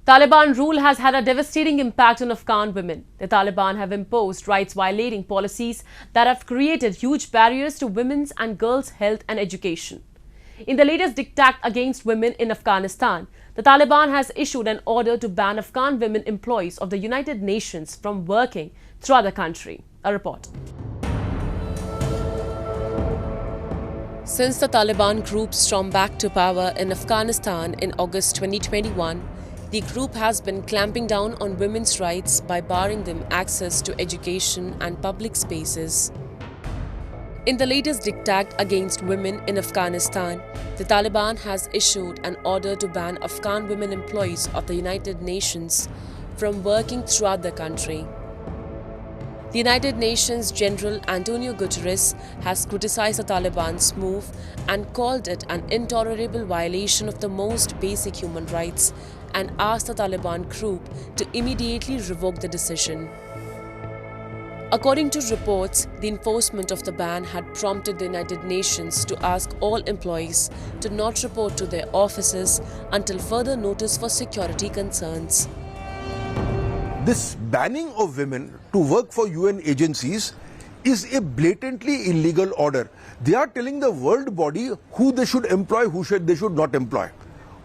Taliban rule has had a devastating impact on Afghan women. The Taliban have imposed rights-violating policies that have created huge barriers to women's and girls' health and education. In the latest diktat against women in Afghanistan, the Taliban has issued an order to ban Afghan women employees of the United Nations from working throughout the country. A report. Since the Taliban group stormed back to power in Afghanistan in August 2021, the group has been clamping down on women's rights by barring them access to education and public spaces. In the latest diktat against women in Afghanistan, the Taliban has issued an order to ban Afghan women employees of the United Nations from working throughout the country. The United Nations General Antonio Guterres has criticized the Taliban's move and called it an intolerable violation of the most basic human rights and asked the Taliban group to immediately revoke the decision. According to reports, the enforcement of the ban had prompted the United Nations to ask all employees to not report to their offices until further notice for security concerns. This banning of women to work for UN agencies is a blatantly illegal order. They are telling the world body who they should employ, they should not employ.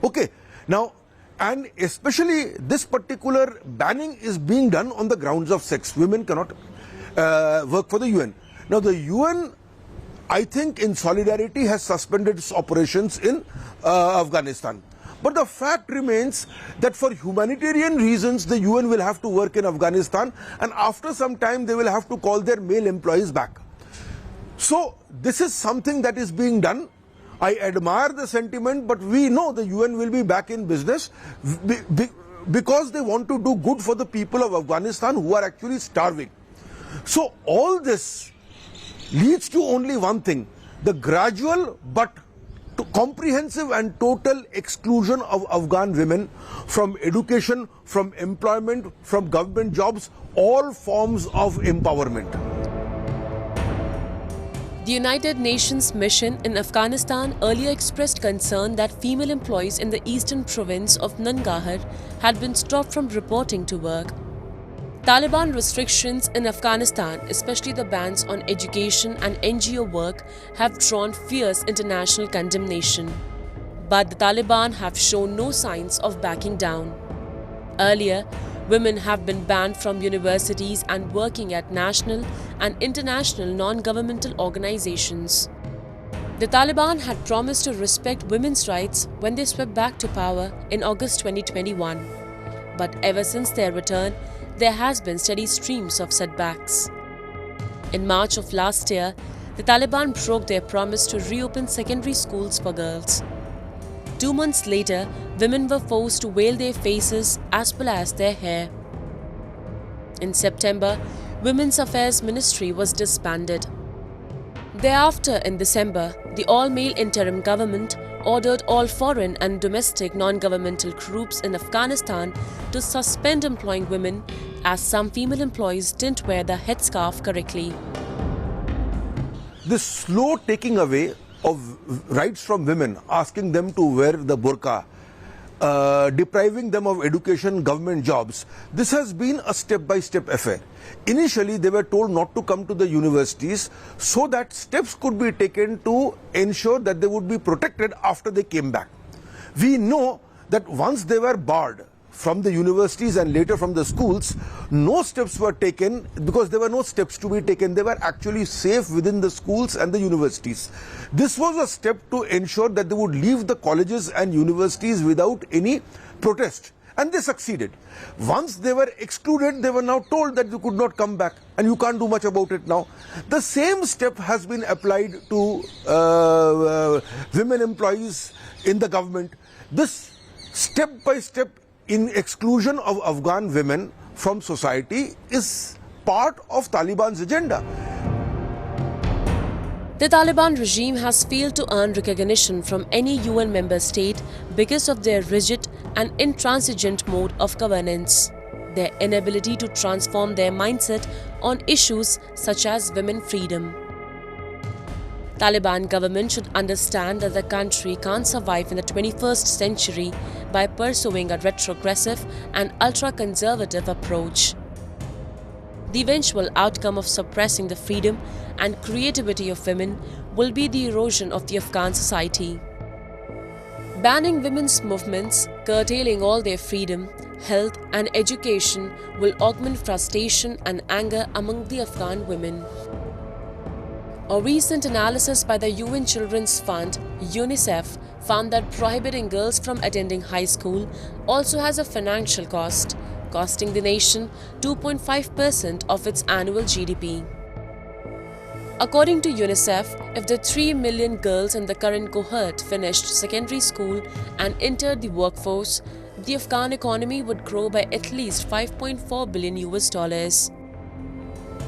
Okay, now, and especially this particular banning is being done on the grounds of sex. Women cannot work for the UN. Now the UN, I think in solidarity, has suspended its operations in Afghanistan. But the fact remains that for humanitarian reasons, the UN will have to work in Afghanistan, and after some time they will have to call their male employees back. So this is something that is being done. I admire the sentiment, but we know the UN will be back in business because they want to do good for the people of Afghanistan who are actually starving. So all this leads to only one thing: the gradual but comprehensive and total exclusion of Afghan women from education, from employment, from government jobs, all forms of empowerment. The United Nations mission in Afghanistan earlier expressed concern that female employees in the eastern province of Nangarhar had been stopped from reporting to work. Taliban restrictions in Afghanistan, especially the bans on education and NGO work, have drawn fierce international condemnation. But the Taliban have shown no signs of backing down. Earlier, women have been banned from universities and working at national and international non-governmental organizations. The Taliban had promised to respect women's rights when they swept back to power in August 2021. But ever since their return, there has been steady streams of setbacks. In March of last year, the Taliban broke their promise to reopen secondary schools for girls. 2 months later, women were forced to veil their faces as well as their hair. In September, Women's Affairs Ministry was disbanded. Thereafter, in December, the all-male interim government ordered all foreign and domestic non-governmental groups in Afghanistan to suspend employing women as some female employees didn't wear the headscarf correctly. This slow taking away of rights from women, asking them to wear the burqa, depriving them of education, government jobs, this has been a step-by-step affair. Initially, they were told not to come to the universities so that steps could be taken to ensure that they would be protected after they came back. We know that once they were barred from the universities and later from the schools, no steps were taken because there were no steps to be taken. They were actually safe within the schools and the universities. This was a step to ensure that they would leave the colleges and universities without any protest. And they succeeded. Once they were excluded, they were now told that you could not come back and you can't do much about it now. The same step has been applied to women employees in the government. This step-by-step in exclusion of Afghan women from society is part of Taliban's agenda. The Taliban regime has failed to earn recognition from any UN member state because of their rigid and intransigent mode of governance, their inability to transform their mindset on issues such as women freedom. Taliban government should understand that the country can't survive in the 21st century by pursuing a retrogressive and ultra-conservative approach. The eventual outcome of suppressing the freedom and creativity of women will be the erosion of the Afghan society. Banning women's movements, curtailing all their freedom, health and education will augment frustration and anger among the Afghan women. A recent analysis by the UN Children's Fund, UNICEF, found that prohibiting girls from attending high school also has a financial cost, costing the nation 2.5% of its annual GDP. According to UNICEF, if the 3 million girls in the current cohort finished secondary school and entered the workforce, the Afghan economy would grow by at least $5.4 billion.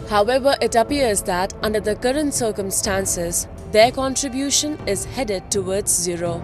However, it appears that under the current circumstances, their contribution is headed towards zero.